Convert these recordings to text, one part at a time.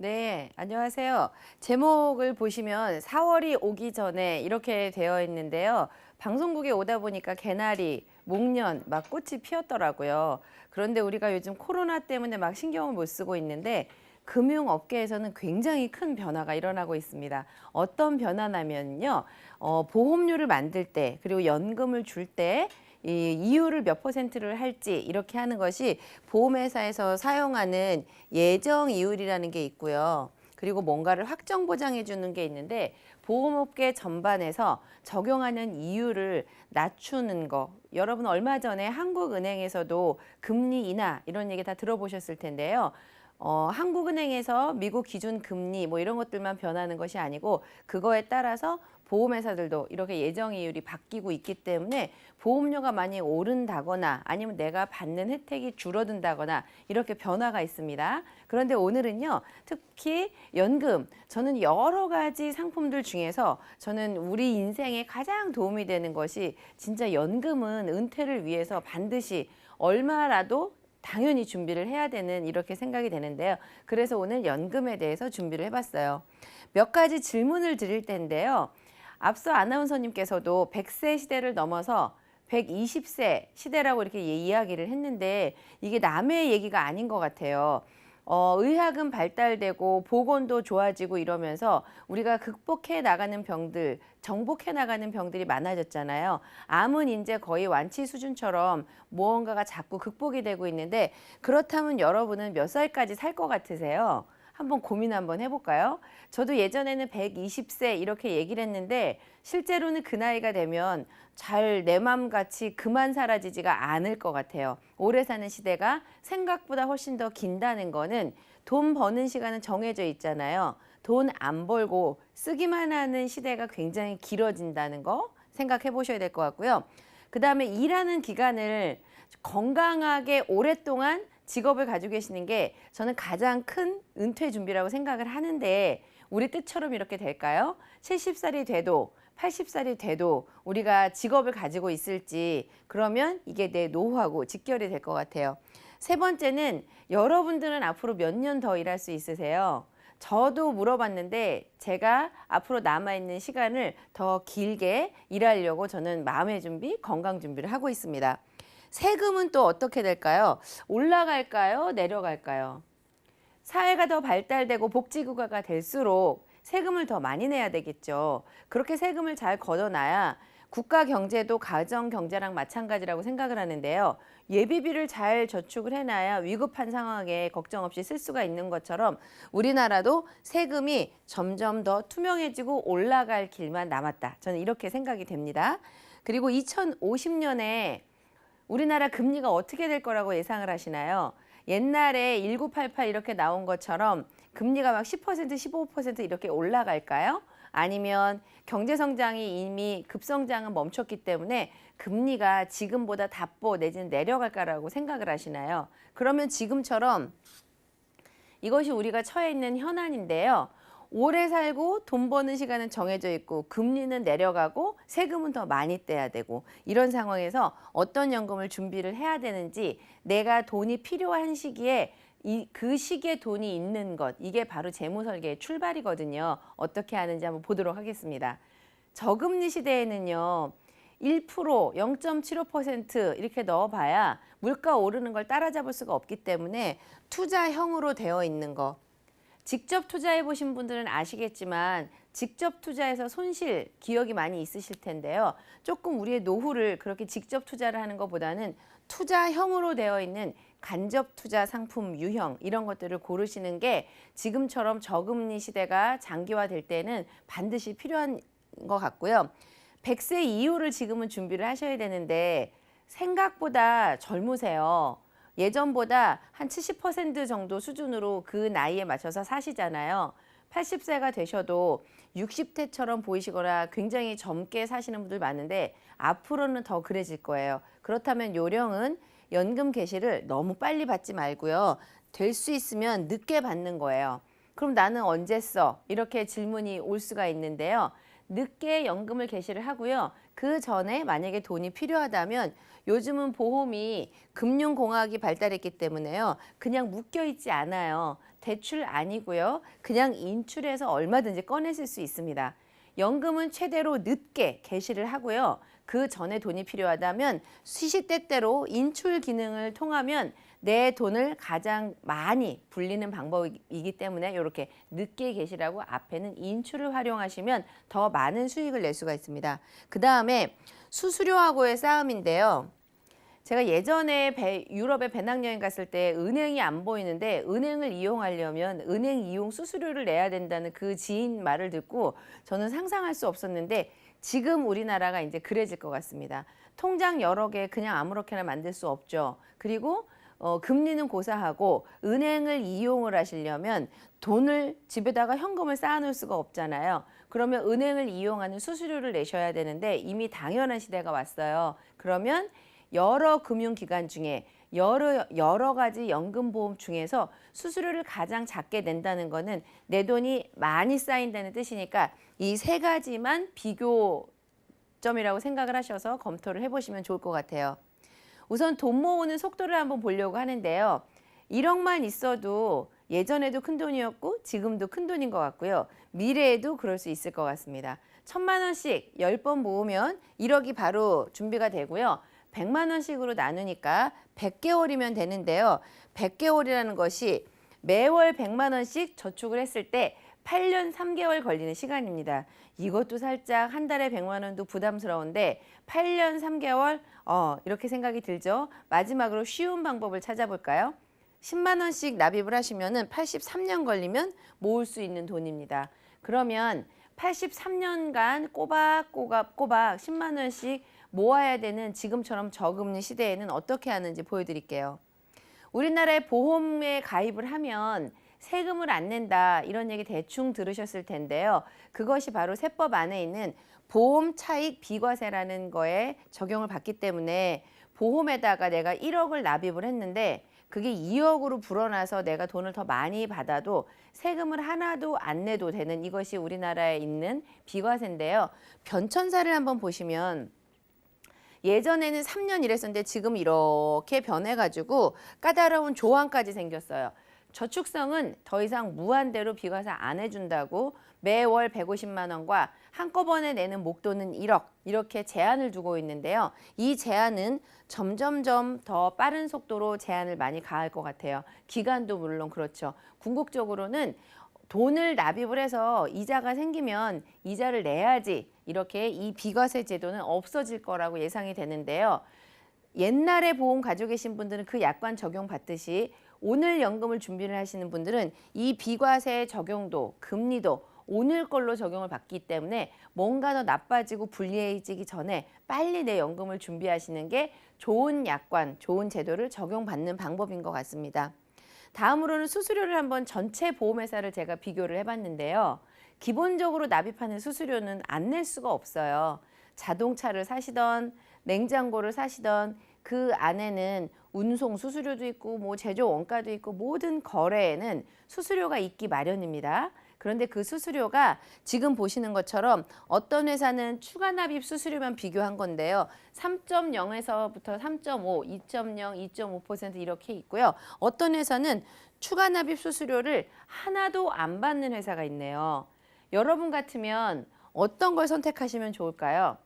네, 안녕하세요. 제목을 보시면 4월이 오기 전에 이렇게 되어 있는데요. 방송국에 오다 보니까 개나리, 목련 막 꽃이 피었더라고요. 그런데 우리가 요즘 코로나 때문에 막 신경을 못 쓰고 있는데 금융업계에서는 굉장히 큰 변화가 일어나고 있습니다. 어떤 변화냐면요. 보험료를 만들 때 그리고 연금을 줄 때 이 이율을 몇 퍼센트를 할지 이렇게 하는 것이 보험회사에서 사용하는 예정 이율이라는 게 있고요. 그리고 뭔가를 확정 보장해 주는 게 있는데 보험업계 전반에서 적용하는 이율을 낮추는 거. 여러분 얼마 전에 한국은행에서도 금리 인하 이런 얘기 다 들어보셨을 텐데요. 한국은행에서 미국 기준 금리 뭐 이런 것들만 변하는 것이 아니고 그거에 따라서 보험회사들도 이렇게 예정 이율이 바뀌고 있기 때문에 보험료가 많이 오른다거나 아니면 내가 받는 혜택이 줄어든다거나 이렇게 변화가 있습니다. 그런데 오늘은요, 특히 연금, 저는 여러 가지 상품들 중에서 저는 우리 인생에 가장 도움이 되는 것이 진짜 연금은 은퇴를 위해서 반드시 얼마라도 당연히 준비를 해야 되는 이렇게 생각이 되는데요. 그래서 오늘 연금에 대해서 준비를 해봤어요. 몇 가지 질문을 드릴 텐데요. 앞서 아나운서님께서도 100세 시대를 넘어서 120세 시대라고 이렇게 이야기를 했는데 이게 남의 얘기가 아닌 것 같아요. 의학은 발달되고 보건도 좋아지고 이러면서 우리가 극복해 나가는 병들, 정복해 나가는 병들이 많아졌잖아요. 암은 이제 거의 완치 수준처럼 무언가가 자꾸 극복이 되고 있는데 그렇다면 여러분은 몇 살까지 살 것 같으세요? 한번 고민 한번 해볼까요? 저도 예전에는 120세 이렇게 얘기를 했는데 실제로는 그 나이가 되면 잘 내 맘같이 그만 사라지지가 않을 것 같아요. 오래 사는 시대가 생각보다 훨씬 더 긴다는 거는 돈 버는 시간은 정해져 있잖아요. 돈 안 벌고 쓰기만 하는 시대가 굉장히 길어진다는 거 생각해 보셔야 될 것 같고요. 그 다음에 일하는 기간을 건강하게 오랫동안 직업을 가지고 계시는 게 저는 가장 큰 은퇴 준비라고 생각을 하는데 우리 뜻처럼 이렇게 될까요? 70살이 돼도 80살이 돼도 우리가 직업을 가지고 있을지 그러면 이게 내 노후하고 직결이 될 것 같아요. 세 번째는 여러분들은 앞으로 몇 년 더 일할 수 있으세요? 저도 물어봤는데 제가 앞으로 남아있는 시간을 더 길게 일하려고 저는 마음의 준비, 건강 준비를 하고 있습니다. 세금은 또 어떻게 될까요? 올라갈까요? 내려갈까요? 사회가 더 발달되고 복지국가가 될수록 세금을 더 많이 내야 되겠죠. 그렇게 세금을 잘 걷어놔야 국가 경제도 가정 경제랑 마찬가지라고 생각을 하는데요. 예비비를 잘 저축을 해놔야 위급한 상황에 걱정 없이 쓸 수가 있는 것처럼 우리나라도 세금이 점점 더 투명해지고 올라갈 길만 남았다. 저는 이렇게 생각이 됩니다. 그리고 2050년에 우리나라 금리가 어떻게 될 거라고 예상을 하시나요? 옛날에 1988 이렇게 나온 것처럼 금리가 막 10%, 15% 이렇게 올라갈까요? 아니면 경제 성장이 이미 급성장은 멈췄기 때문에 금리가 지금보다 답보 내지는 내려갈까라고 생각을 하시나요? 그러면 지금처럼 이것이 우리가 처해 있는 현안인데요. 오래 살고 돈 버는 시간은 정해져 있고 금리는 내려가고 세금은 더 많이 떼야 되고 이런 상황에서 어떤 연금을 준비를 해야 되는지 내가 돈이 필요한 시기에 그 시기에 돈이 있는 것 이게 바로 재무설계의 출발이거든요. 어떻게 하는지 한번 보도록 하겠습니다. 저금리 시대에는요. 1%, 0.75% 이렇게 넣어봐야 물가 오르는 걸 따라잡을 수가 없기 때문에 투자형으로 되어 있는 거 직접 투자해 보신 분들은 아시겠지만 직접 투자해서 손실 기억이 많이 있으실 텐데요. 조금 우리의 노후를 그렇게 직접 투자를 하는 것보다는 투자형으로 되어 있는 간접 투자 상품 유형 이런 것들을 고르시는 게 지금처럼 저금리 시대가 장기화될 때는 반드시 필요한 것 같고요. 100세 이후를 지금은 준비를 하셔야 되는데 생각보다 젊으세요. 예전보다 한 70% 정도 수준으로 그 나이에 맞춰서 사시잖아요. 80세가 되셔도 60대처럼 보이시거나 굉장히 젊게 사시는 분들 많은데 앞으로는 더 그래질 거예요. 그렇다면 요령은 연금 개시를 너무 빨리 받지 말고요. 될 수 있으면 늦게 받는 거예요. 그럼 나는 언제 써? 이렇게 질문이 올 수가 있는데요. 늦게 연금을 개시를 하고요. 그 전에 만약에 돈이 필요하다면 요즘은 보험이 금융공학이 발달했기 때문에요. 그냥 묶여 있지 않아요. 대출 아니고요. 그냥 인출해서 얼마든지 꺼내실 수 있습니다. 연금은 최대로 늦게 개시를 하고요. 그 전에 돈이 필요하다면 시시때때로 인출 기능을 통하면 내 돈을 가장 많이 불리는 방법이기 때문에 이렇게 늦게 개시라고 앞에는 인출을 활용하시면 더 많은 수익을 낼 수가 있습니다. 그 다음에 수수료하고의 싸움인데요. 제가 예전에 유럽에 배낭여행 갔을 때 은행이 안 보이는데 은행을 이용하려면 은행 이용 수수료를 내야 된다는 그 지인 말을 듣고 저는 상상할 수 없었는데 지금 우리나라가 이제 그래질 것 같습니다. 통장 여러 개 그냥 아무렇게나 만들 수 없죠. 그리고 금리는 고사하고 은행을 이용을 하시려면 돈을 집에다가 현금을 쌓아놓을 수가 없잖아요. 그러면 은행을 이용하는 수수료를 내셔야 되는데 이미 당연한 시대가 왔어요. 그러면 여러 금융기관 중에 여러 가지 연금보험 중에서 수수료를 가장 작게 낸다는 거는 내 돈이 많이 쌓인다는 뜻이니까 이 세 가지만 비교점이라고 생각을 하셔서 검토를 해보시면 좋을 것 같아요. 우선 돈 모으는 속도를 한번 보려고 하는데요. 1억만 있어도 예전에도 큰돈이었고 지금도 큰돈인 것 같고요. 미래에도 그럴 수 있을 것 같습니다. 1,000만 원씩 10번 모으면 1억이 바로 준비가 되고요. 100만 원씩으로 나누니까 100개월이면 되는데요. 100개월이라는 것이 매월 100만 원씩 저축을 했을 때 8년 3개월 걸리는 시간입니다. 이것도 살짝 한 달에 100만 원도 부담스러운데 8년 3개월 이렇게 생각이 들죠. 마지막으로 쉬운 방법을 찾아볼까요? 10만 원씩 납입을 하시면 83년 걸리면 모을 수 있는 돈입니다. 그러면 83년간 꼬박꼬박 10만 원씩 모아야 되는 지금처럼 저금리 시대에는 어떻게 하는지 보여드릴게요. 우리나라의 보험에 가입을 하면 세금을 안 낸다 이런 얘기 대충 들으셨을 텐데요. 그것이 바로 세법 안에 있는 보험 차익 비과세라는 거에 적용을 받기 때문에 보험에다가 내가 1억을 납입을 했는데 그게 2억으로 불어나서 내가 돈을 더 많이 받아도 세금을 하나도 안 내도 되는 이것이 우리나라에 있는 비과세인데요. 변천사를 한번 보시면 예전에는 3년 일했었는데 지금 이렇게 변해가지고 까다로운 조항까지 생겼어요. 저축성은 더 이상 무한대로 비과세 안 해준다고 매월 150만 원과 한꺼번에 내는 목돈은 1억 이렇게 제한을 두고 있는데요. 이 제한은 점점점 더 빠른 속도로 제한을 많이 가할 것 같아요. 기간도 물론 그렇죠. 궁극적으로는 돈을 납입을 해서 이자가 생기면 이자를 내야지 이렇게 이 비과세 제도는 없어질 거라고 예상이 되는데요. 옛날에 보험 가지고 계신 분들은 그 약관 적용받듯이 오늘 연금을 준비를 하시는 분들은 이 비과세 적용도 금리도 오늘 걸로 적용을 받기 때문에 뭔가 더 나빠지고 불리해지기 전에 빨리 내 연금을 준비하시는 게 좋은 약관, 좋은 제도를 적용받는 방법인 것 같습니다. 다음으로는 수수료를 한번 전체 보험회사를 제가 비교를 해봤는데요. 기본적으로 납입하는 수수료는 안 낼 수가 없어요. 자동차를 사시던 냉장고를 사시던 그 안에는 운송 수수료도 있고 뭐 제조 원가도 있고 모든 거래에는 수수료가 있기 마련입니다. 그런데 그 수수료가 지금 보시는 것처럼 어떤 회사는 추가 납입 수수료만 비교한 건데요. 3.0에서부터 3.5, 2.0, 2.5% 이렇게 있고요. 어떤 회사는 추가 납입 수수료를 하나도 안 받는 회사가 있네요. 여러분 같으면 어떤 걸 선택하시면 좋을까요?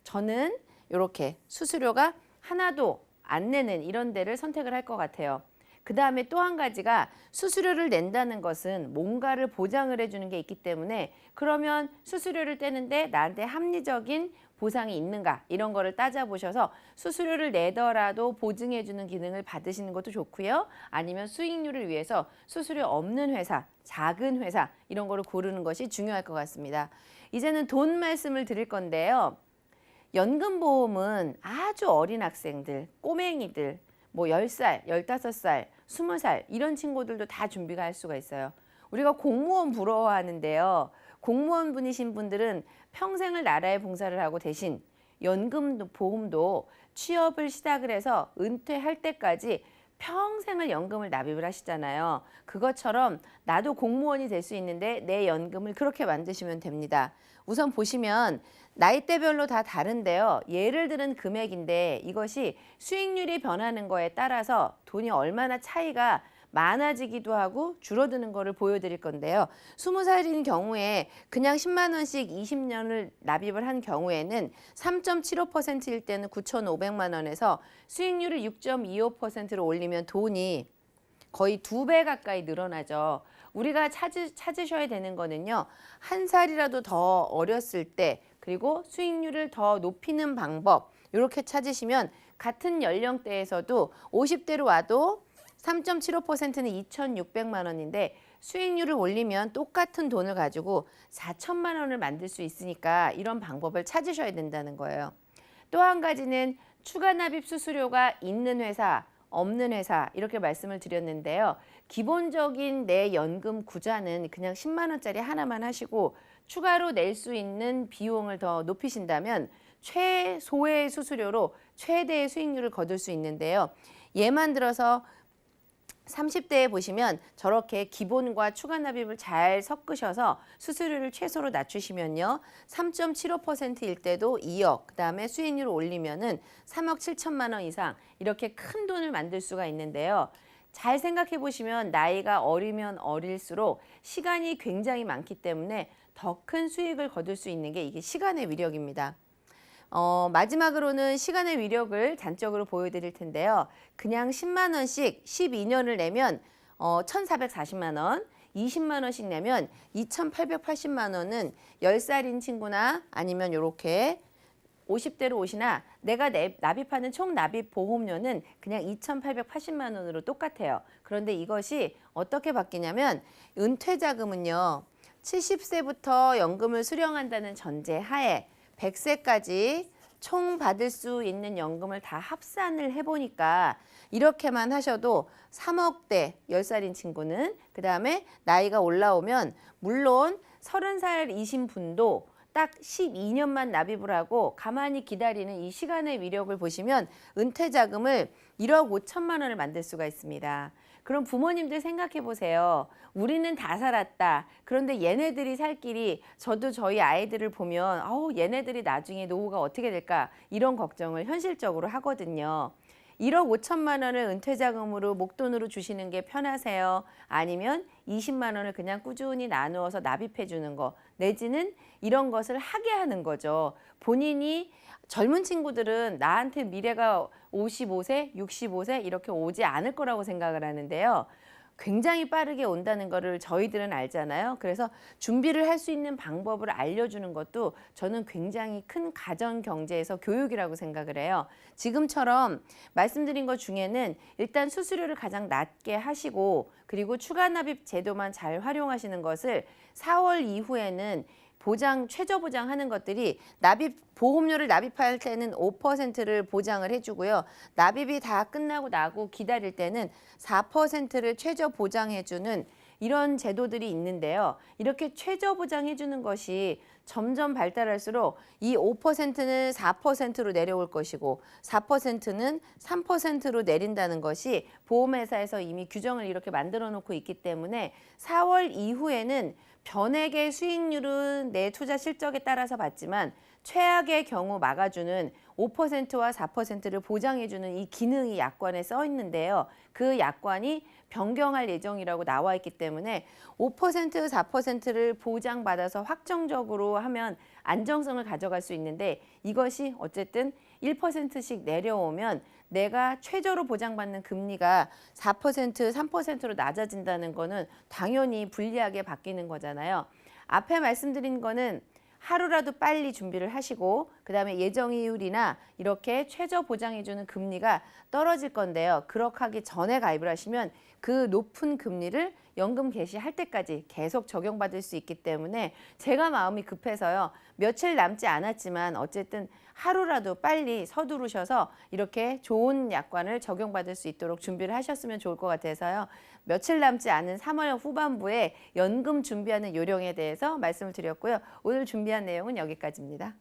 저는 이렇게 수수료가 하나도 안 내는 이런 데를 선택을 할 것 같아요. 그 다음에 또 한 가지가 수수료를 낸다는 것은 뭔가를 보장을 해주는 게 있기 때문에 그러면 수수료를 떼는데 나한테 합리적인 보상이 있는가 이런 거를 따져보셔서 수수료를 내더라도 보증해주는 기능을 받으시는 것도 좋고요. 아니면 수익률을 위해서 수수료 없는 회사, 작은 회사 이런 거를 고르는 것이 중요할 것 같습니다. 이제는 돈 말씀을 드릴 건데요. 연금보험은 아주 어린 학생들, 꼬맹이들, 뭐 10살, 15살, 20살 이런 친구들도 다 준비가 할 수가 있어요. 우리가 공무원 부러워하는데요. 공무원 분이신 분들은 평생을 나라에 봉사를 하고 대신 연금 보험도 취업을 시작을 해서 은퇴할 때까지 평생을 연금을 납입을 하시잖아요. 그것처럼 나도 공무원이 될 수 있는데 내 연금을 그렇게 만드시면 됩니다. 우선 보시면 나이대별로 다 다른데요. 예를 들은 금액인데 이것이 수익률이 변하는 거에 따라서 돈이 얼마나 차이가 많아지기도 하고 줄어드는 거를 보여드릴 건데요. 20살인 경우에 그냥 10만 원씩 20년을 납입을 한 경우에는 3.75%일 때는 9,500만 원에서 수익률을 6.25%로 올리면 돈이 거의 2배 가까이 늘어나죠. 우리가 찾으셔야 되는 거는요. 한 살이라도 더 어렸을 때 그리고 수익률을 더 높이는 방법 이렇게 찾으시면 같은 연령대에서도 50대로 와도 3.75%는 2,600만 원인데 수익률을 올리면 똑같은 돈을 가지고 4천만 원을 만들 수 있으니까 이런 방법을 찾으셔야 된다는 거예요. 또 한 가지는 추가 납입 수수료가 있는 회사, 없는 회사 이렇게 말씀을 드렸는데요. 기본적인 내 연금 구자는 그냥 10만 원짜리 하나만 하시고 추가로 낼 수 있는 비용을 더 높이신다면 최소의 수수료로 최대의 수익률을 거둘 수 있는데요. 예만 들어서 30대에 보시면 저렇게 기본과 추가 납입을 잘 섞으셔서 수수료를 최소로 낮추시면요. 3.75%일 때도 2억, 그다음에 수익률을 올리면은 3억 7천만 원 이상 이렇게 큰 돈을 만들 수가 있는데요. 잘 생각해 보시면 나이가 어리면 어릴수록 시간이 굉장히 많기 때문에 더 큰 수익을 거둘 수 있는 게 이게 시간의 위력입니다. 마지막으로는 시간의 위력을 단적으로 보여드릴 텐데요. 그냥 10만 원씩 12년을 내면 1,440만 원, 20만 원씩 내면 2,880만 원은 10살인 친구나 아니면 이렇게 50대로 오시나 내가 납입하는 총 납입 보험료는 그냥 2,880만 원으로 똑같아요. 그런데 이것이 어떻게 바뀌냐면 은퇴 자금은요. 70세부터 연금을 수령한다는 전제 하에 100세까지 총 받을 수 있는 연금을 다 합산을 해보니까 이렇게만 하셔도 3억대 10살인 친구는 그다음에 나이가 올라오면 물론 30살이신 분도 딱 12년만 납입을 하고 가만히 기다리는 이 시간의 위력을 보시면 은퇴 자금을 1억 5천만 원을 만들 수가 있습니다. 그럼 부모님들 생각해 보세요. 우리는 다 살았다. 그런데 얘네들이 살 길이 저도 저희 아이들을 보면 얘네들이 나중에 노후가 어떻게 될까 이런 걱정을 현실적으로 하거든요. 1억 5천만 원을 은퇴자금으로 목돈으로 주시는 게 편하세요? 아니면 20만 원을 그냥 꾸준히 나누어서 납입해 주는 거 내지는 이런 것을 하게 하는 거죠. 본인이 젊은 친구들은 나한테 미래가 55세, 65세 이렇게 오지 않을 거라고 생각을 하는데요. 굉장히 빠르게 온다는 거를 저희들은 알잖아요. 그래서 준비를 할 수 있는 방법을 알려주는 것도 저는 굉장히 큰 가정 경제에서 교육이라고 생각을 해요. 지금처럼 말씀드린 것 중에는 일단 수수료를 가장 낮게 하시고 그리고 추가 납입 제도만 잘 활용하시는 것을 4월 이후에는 최저 보장하는 것들이 보험료를 납입할 때는 5%를 보장을 해주고요. 납입이 다 끝나고 나고 기다릴 때는 4%를 최저 보장해주는 이런 제도들이 있는데요. 이렇게 최저 보장해주는 것이 점점 발달할수록 이 5%는 4%로 내려올 것이고 4%는 3%로 내린다는 것이 보험회사에서 이미 규정을 이렇게 만들어 놓고 있기 때문에 4월 이후에는 변액의 수익률은 내 투자 실적에 따라서 받지만 최악의 경우 막아주는 5%와 4%를 보장해주는 이 기능이 약관에 써 있는데요. 그 약관이 변경할 예정이라고 나와 있기 때문에 5%, 4%를 보장받아서 확정적으로 하면 안정성을 가져갈 수 있는데 이것이 어쨌든 1%씩 내려오면 내가 최저로 보장받는 금리가 4%, 3%로 낮아진다는 거는 당연히 불리하게 바뀌는 거잖아요. 앞에 말씀드린 거는 하루라도 빨리 준비를 하시고 그다음에 예정이율이나 이렇게 최저 보장해주는 금리가 떨어질 건데요. 그렇게 하기 전에 가입을 하시면 그 높은 금리를 연금 개시할 때까지 계속 적용받을 수 있기 때문에 제가 마음이 급해서요. 며칠 남지 않았지만 어쨌든 하루라도 빨리 서두르셔서 이렇게 좋은 약관을 적용받을 수 있도록 준비를 하셨으면 좋을 것 같아서요. 며칠 남지 않은 3월 후반부에 연금 준비하는 요령에 대해서 말씀을 드렸고요. 오늘 준비한 내용은 여기까지입니다.